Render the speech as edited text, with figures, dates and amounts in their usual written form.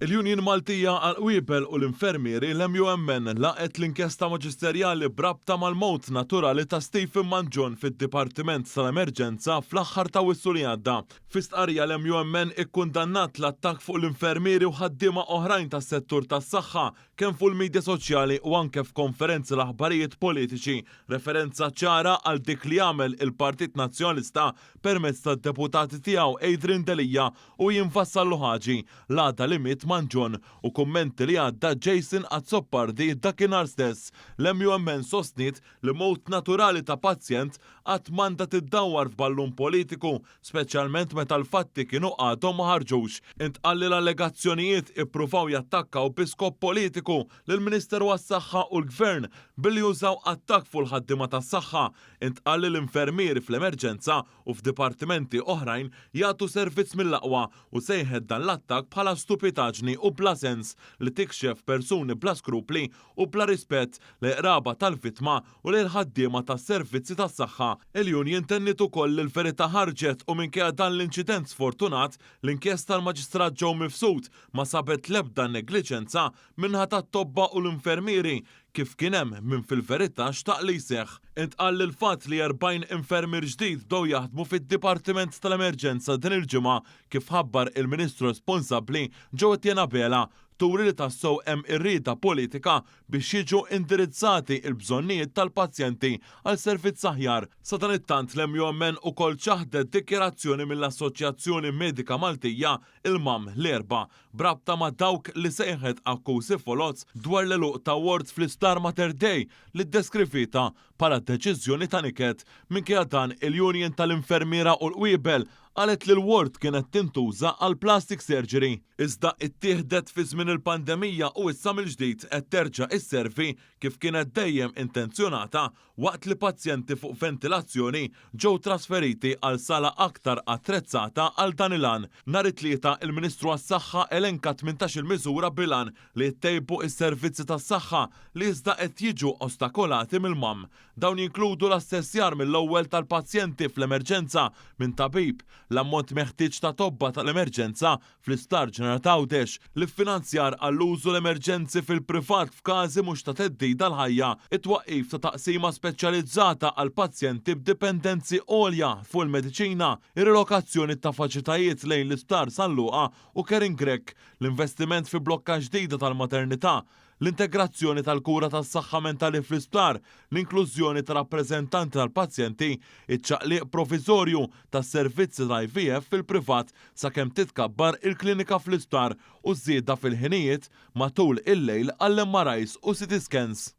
Il-Union Maltija għal-Qwiebel u l-Infermieri l-MUMN laqet l-inkjesta maġisterjali brabta mal-mowt naturali ta' Stephen Manjon fid-Dipartiment tal-Emerġenza fl-aħħar ta' wissu li għadda. Fi-stqarrija l-MUMN ikkundannat l-attakk fuq l-infermieri u ħaddiema oħrajn tas-settur tas-saħħa kemm fuq il-midja soċjali u anke f'konferenzi l-aħbarijiet politiċi, referenza ċara għal dik li għamel il-Partit Nazzjonalista permezz tad-deputati tiegħu Adrian Delija u Jinfassal Luħaġi l-għada limit Manjon u kummenti li għadda Jason Azzopardi dakinhar stess. L-MUMN sostnit li mowt naturali ta' pazjent qatt m'għandha tiddawwar f'ballun politiku, speċjalment meta l-fatti kienu għadhom ma ħarġux. Intqal li l-allegazzjonijiet ippruvaw jattakkaw biskop politiku lill-Ministeru għas-Saħħa u l-Gvern billi jużaw attakk fuq il-ħaddiema tas-saħħa. Intqal li l-infermieri fl-emerġenza u f'dipartimenti oħrajn jagħtu servizz mill-aqwa u sejħed dan l-attakk bħala stupitaġni u bla sens li tikxef persuni bla skrupli u bla rispett li qraba tal-vittma u li l-ħaddiema tas-servizzi tas-saħħa. Il-Union tennit ukoll li l-verità ħarġet u minkejja dan l-inċident sfortunat l-inkjesta tal-Maġistrat Joe Mifsud ma sabet l-ebda negliġenza minħa tat-tobba u l-infermieri kif kien hemm min fil-verità xtaq li jseħħ. Intqal li l-fatt li 40 infermier ġdid bdew jaħdmu fid-Dipartiment tal-Emerġenza din il-ġimgħa kif ħabbar il-Ministru responsabbli Joe Bela turi li tassew hemm irrieda politika biex jiġu indirizzati l-bżonnijiet tal-pazjenti għal servizz aħjar. Sa dan it-tant l-MUMN ukoll ċaħdet dikjerazzjoni mill-Assoċjazzjoni Medika Maltija il-MAM l-erba' brabta ma' dawk li sejħet akkużi folozz dwar l-eluq ta' wards fl-Isptar Mater Dei li ddeskrivita bħala deċiżjoni ta' niket. Minkejja dan il-Union tal-Infermiera u l-Qwiebel qalet li l-ward kienet tintuża għal plastic surgery. Iżda ittieħdet fi żmien il-pandemija u issa mill-ġdid qed terġa' isservi kif kienet dejjem intenzjonata waqt li pazjenti fuq ventilazzjoni ġew trasferiti għal sala aktar attrezzata għal dan il-għan. Nhar it-tlieta il-Ministru għas-Saħħa elenka 18 miżura bil-għan li ttejbu s-servizzi tas-saħħa li iżda qed jiġu ostakolati mill-MAM. Dawn jinkludu l-assessjar mill-ewwel tal-pazjenti fl-emerġenza minn tabib, l-ammont meħtieġ ta' tobba tal-emerġenza fl-Isptar Ġenerali ta' Għawdex, l-iffinanzjar għall-użu l-emerġenzi fil-privat f'każi mhux ta' theddida l-ħajja, it-twaqqif ta' taqsima speċjalizzata għal pazjenti b'dipendenzi għolja fuq il-mediċina, ir-relokazzjoni ta' faċilitajiet lejn l-Isptar San Luqa u Kering Grek, l-investiment fi blokka ġdida tal-maternità, l-integrazzjoni tal-kura tas-saħħa mentali fl-isptar, l-inklużjoni ta' rappreżentanti tal-pazjenti, iċ-ċaqliq provizorju tas-servizzi tal-IVF fil-privat sakemm titkabbar il-klinika fl-isptar u żieda fil-ħinijiet matul il-lejl għall-MRIs u CT scans.